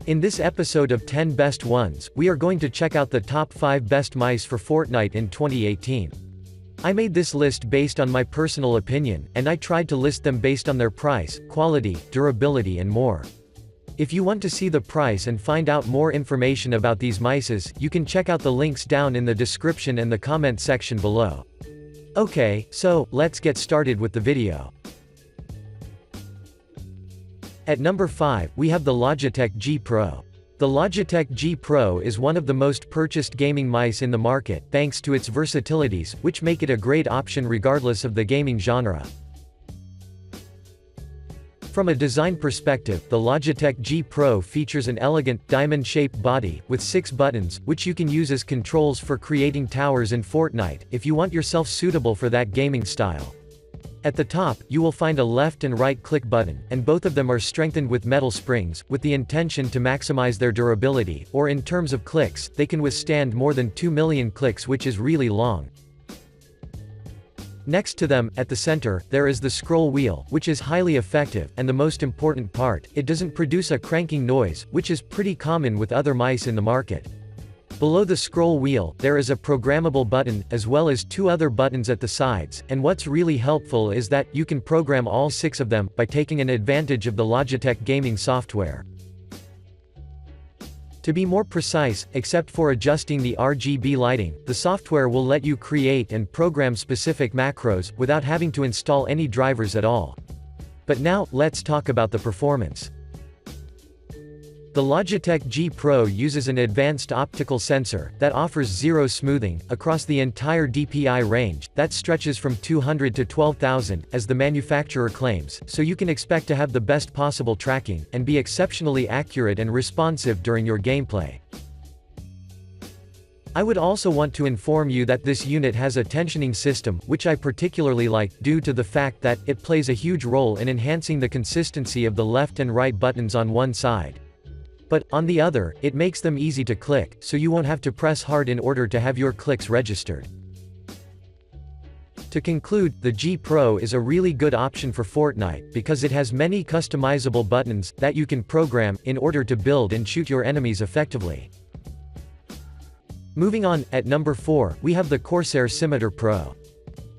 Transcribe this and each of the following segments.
In this episode of 10 Best Ones, we are going to check out the top 5 best mice for Fortnite in 2018. I made this list based on my personal opinion, and I tried to list them based on their price, quality, durability and more. If you want to see the price and find out more information about these mices, you can check out the links down in the description and the comment section below. Okay, so, let's get started with the video. At number 5, we have the LOGITECH G Pro. The LOGITECH G Pro is one of the most purchased gaming mice in the market, thanks to its versatilities, which make it a great option regardless of the gaming genre. From a design perspective, the LOGITECH G Pro features an elegant, diamond-shaped body, with 6 buttons, which you can use as controls for creating towers in Fortnite, if you want yourself suitable for that gaming style. At the top, you will find a left and right click button, and both of them are strengthened with metal springs, with the intention to maximize their durability, or in terms of clicks, they can withstand more than 2 million clicks, which is really long. Next to them, at the center, there is the scroll wheel, which is highly effective, and the most important part, it doesn't produce a cranking noise, which is pretty common with other mice in the market. Below the scroll wheel, there is a programmable button, as well as 2 other buttons at the sides, and what's really helpful is that you can program all 6 of them, by taking an advantage of the LOGITECH gaming software. To be more precise, except for adjusting the RGB lighting, the software will let you create and program specific macros, without having to install any drivers at all. But now, let's talk about the performance. The LOGITECH G Pro uses an advanced optical sensor, that offers zero smoothing, across the entire DPI range, that stretches from 200 to 12,000, as the manufacturer claims, so you can expect to have the best possible tracking, and be exceptionally accurate and responsive during your gameplay. I would also want to inform you that this unit has a tensioning system, which I particularly like, due to the fact that, it plays a huge role in enhancing the consistency of the left and right buttons on one side. But, on the other, it makes them easy to click, so you won't have to press hard in order to have your clicks registered. To conclude, the G Pro is a really good option for Fortnite, because it has many customizable buttons, that you can program, in order to build and shoot your enemies effectively. Moving on, at number 4, we have the CORSAIR SCIMITAR Pro.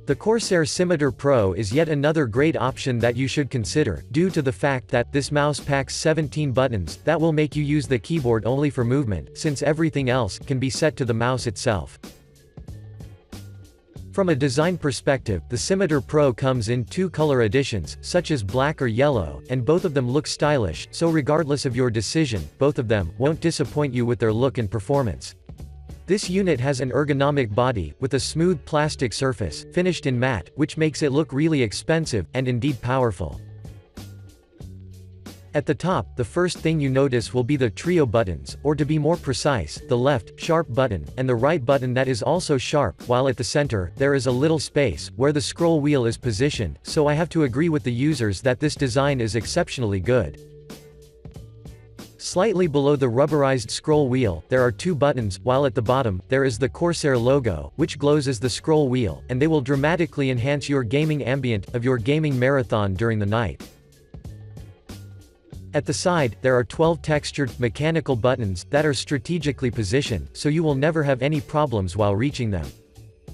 The CORSAIR SCIMITAR Pro is yet another great option that you should consider, due to the fact that, this mouse packs 17 buttons, that will make you use the keyboard only for movement, since everything else can be set to the mouse itself. From a design perspective, the SCIMITAR Pro comes in 2 color editions, such as black or yellow, and both of them look stylish, so regardless of your decision, both of them won't disappoint you with their look and performance. This unit has an ergonomic body, with a smooth plastic surface, finished in matte, which makes it look really expensive, and indeed powerful. At the top, the first thing you notice will be the trio buttons, or to be more precise, the left, sharp button, and the right button that is also sharp, while at the center, there is a little space, where the scroll wheel is positioned, so I have to agree with the users that this design is exceptionally good. Slightly below the rubberized scroll wheel, there are 2 buttons, while at the bottom, there is the CORSAIR logo, which glows as the scroll wheel, and they will dramatically enhance your gaming ambient, of your gaming marathon during the night. At the side, there are 12 textured, mechanical buttons, that are strategically positioned, so you will never have any problems while reaching them.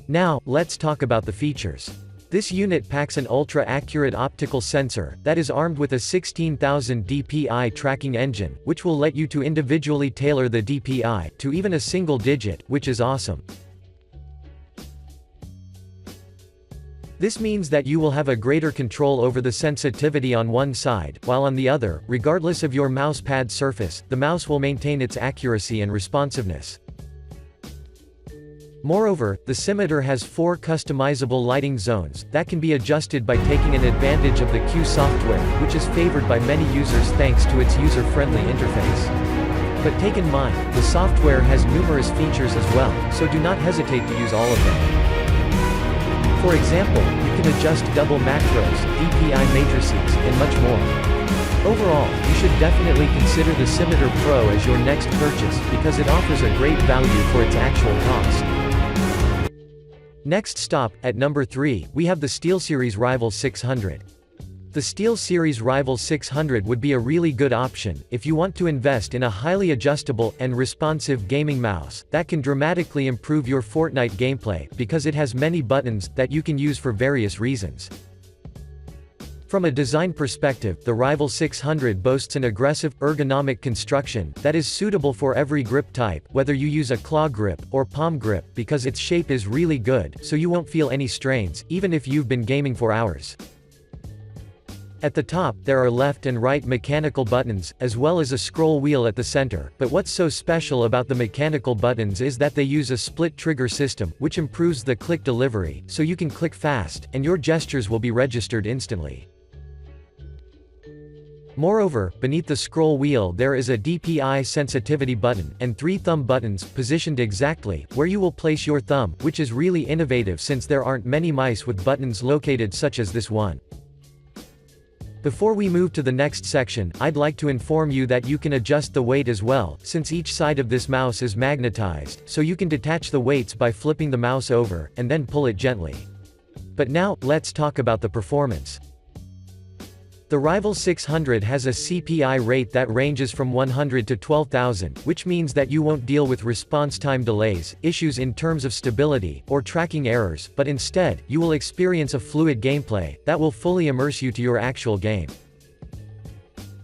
Now, let's talk about the features. This unit packs an ultra-accurate optical sensor, that is armed with a 16,000 dpi tracking engine, which will let you to individually tailor the dpi, to even a single digit, which is awesome. This means that you will have a greater control over the sensitivity on one side, while on the other, regardless of your mouse pad surface, the mouse will maintain its accuracy and responsiveness. Moreover, the SCIMITAR has 4 customizable lighting zones, that can be adjusted by taking an advantage of the Q software, which is favored by many users thanks to its user-friendly interface. But take in mind, the software has numerous features as well, so do not hesitate to use all of them. For example, you can adjust double macros, DPI matrices, and much more. Overall, you should definitely consider the SCIMITAR Pro as your next purchase, because it offers a great value for its actual cost. Next stop, at number 3, we have the SteelSeries Rival 600. The SteelSeries Rival 600 would be a really good option if you want to invest in a highly adjustable and responsive gaming mouse that can dramatically improve your Fortnite gameplay because it has many buttons that you can use for various reasons. From a design perspective, the Rival 600 boasts an aggressive, ergonomic construction that is suitable for every grip type, whether you use a claw grip or palm grip, because its shape is really good, so you won't feel any strains, even if you've been gaming for hours. At the top, there are left and right mechanical buttons, as well as a scroll wheel at the center, but what's so special about the mechanical buttons is that they use a split trigger system, which improves the click delivery, so you can click fast, and your gestures will be registered instantly. Moreover, beneath the scroll wheel there is a DPI sensitivity button, and 3 thumb buttons, positioned exactly where you will place your thumb, which is really innovative since there aren't many mice with buttons located such as this one. Before we move to the next section, I'd like to inform you that you can adjust the weight as well, since each side of this mouse is magnetized, so you can detach the weights by flipping the mouse over, and then pull it gently. But now, let's talk about the performance. The Rival 600 has a CPI rate that ranges from 100 to 12,000, which means that you won't deal with response time delays, issues in terms of stability, or tracking errors, but instead, you will experience a fluid gameplay that will fully immerse you to your actual game.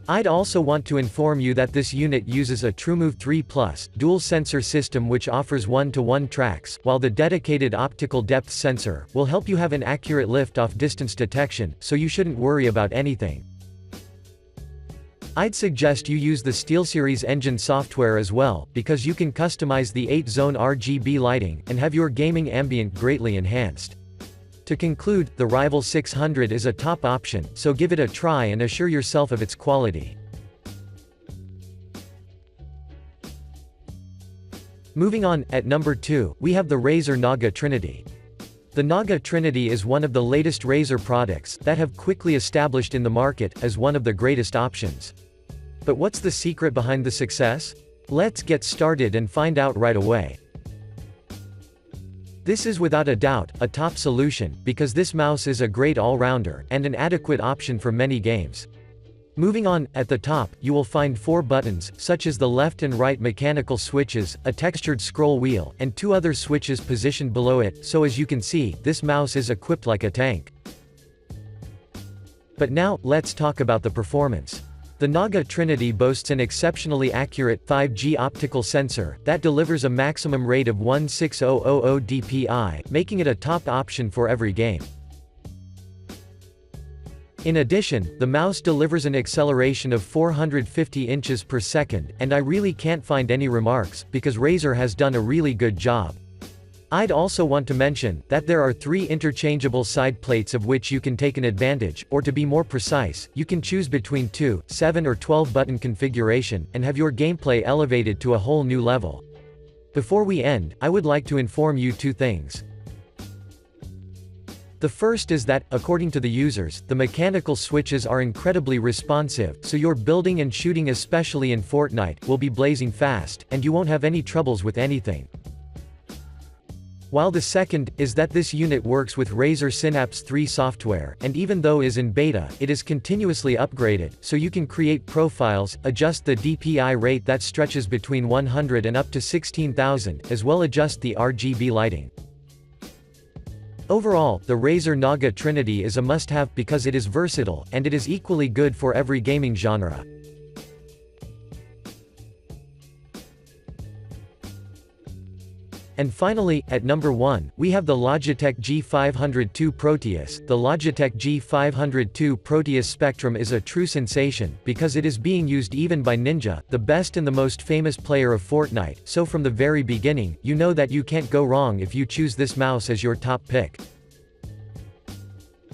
I'd also want to inform you that this unit uses a TrueMove 3 Plus dual sensor system which offers 1-to-1 tracks, while the dedicated optical depth sensor will help you have an accurate lift-off distance detection, so you shouldn't worry about anything. I'd suggest you use the SteelSeries engine software as well, because you can customize the 8-zone RGB lighting, and have your gaming ambient greatly enhanced. To conclude, the Rival 600 is a top option, so give it a try and assure yourself of its quality. Moving on, at number 2, we have the RAZER NAGA TRINITY. The NAGA TRINITY is one of the latest RAZER products that have quickly established in the market as one of the greatest options. But what's the secret behind the success? Let's get started and find out right away. This is without a doubt a top solution, because this mouse is a great all-rounder, and an adequate option for many games. Moving on, at the top, you will find 4 buttons, such as the left and right mechanical switches, a textured scroll wheel, and 2 other switches positioned below it, so as you can see, this mouse is equipped like a tank. But now, let's talk about the performance. The NAGA TRINITY boasts an exceptionally accurate 5G optical sensor that delivers a maximum rate of 16000 dpi, making it a top option for every game. In addition, the mouse delivers an acceleration of 450 inches per second, and I really can't find any remarks, because RAZER has done a really good job. I'd also want to mention that there are 3 interchangeable side plates of which you can take an advantage, or to be more precise, you can choose between 2, 7 or 12 button configuration, and have your gameplay elevated to a whole new level. Before we end, I would like to inform you 2 things. The first is that, according to the users, the mechanical switches are incredibly responsive, so your building and shooting, especially in Fortnite, will be blazing fast, and you won't have any troubles with anything. While the second is that this unit works with RAZER Synapse 3 software, and even though is in beta, it is continuously upgraded, so you can create profiles, adjust the DPI rate that stretches between 100 and up to 16,000, as well adjust the RGB lighting. Overall, the RAZER NAGA TRINITY is a must-have because it is versatile, and it is equally good for every gaming genre. And finally, at number 1, we have the LOGITECH G502 PROTEUS. The LOGITECH G502 PROTEUS Spectrum is a true sensation, because it is being used even by Ninja, the best and the most famous player of Fortnite, so from the very beginning, you know that you can't go wrong if you choose this mouse as your top pick.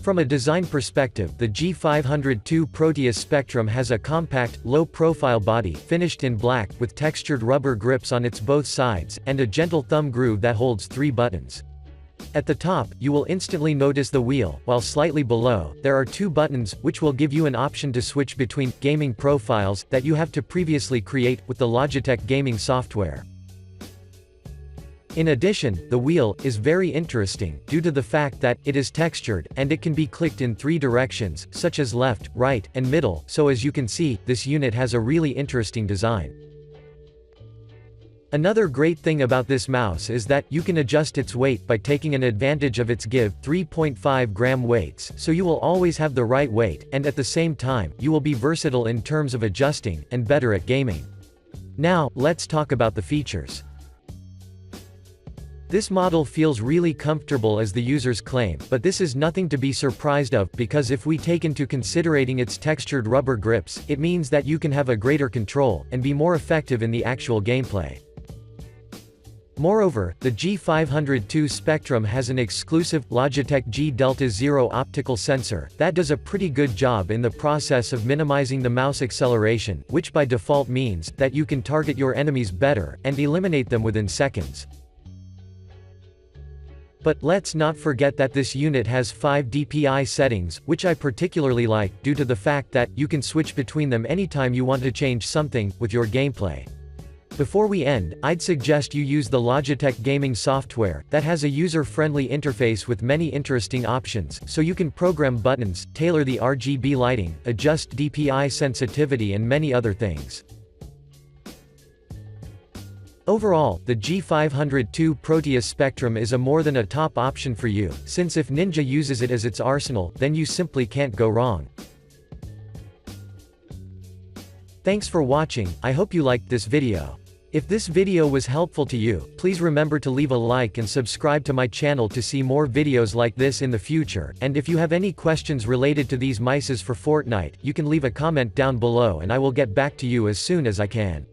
From a design perspective, the G502 PROTEUS Spectrum has a compact, low-profile body, finished in black, with textured rubber grips on its both sides, and a gentle thumb groove that holds 3 buttons. At the top, you will instantly notice the wheel, while slightly below, there are 2 buttons, which will give you an option to switch between gaming profiles that you have to previously create with the Logitech gaming software. In addition, the wheel is very interesting, due to the fact that it is textured, and it can be clicked in 3 directions, such as left, right, and middle, so as you can see, this unit has a really interesting design. Another great thing about this mouse is that you can adjust its weight by taking an advantage of its give 3.5 gram weights, so you will always have the right weight, and at the same time, you will be versatile in terms of adjusting, and better at gaming. Now, let's talk about the features. This model feels really comfortable as the users claim, but this is nothing to be surprised of, because if we take into consideration its textured rubber grips, it means that you can have a greater control, and be more effective in the actual gameplay. Moreover, the G502 Spectrum has an exclusive, Logitech G Delta Zero optical sensor, that does a pretty good job in the process of minimizing the mouse acceleration, which by default means, that you can target your enemies better, and eliminate them within seconds. But, let's not forget that this unit has 5 DPI settings, which I particularly like, due to the fact that, you can switch between them anytime you want to change something, with your gameplay. Before we end, I'd suggest you use the Logitech gaming software, that has a user-friendly interface with many interesting options, so you can program buttons, tailor the RGB lighting, adjust DPI sensitivity and many other things. Overall, the G502 PROTEUS Spectrum is a more than a top option for you, since if Ninja uses it as its arsenal, then you simply can't go wrong. Thanks for watching, I hope you liked this video. If this video was helpful to you, please remember to leave a like and subscribe to my channel to see more videos like this in the future, and if you have any questions related to these mices for Fortnite, you can leave a comment down below and I will get back to you as soon as I can.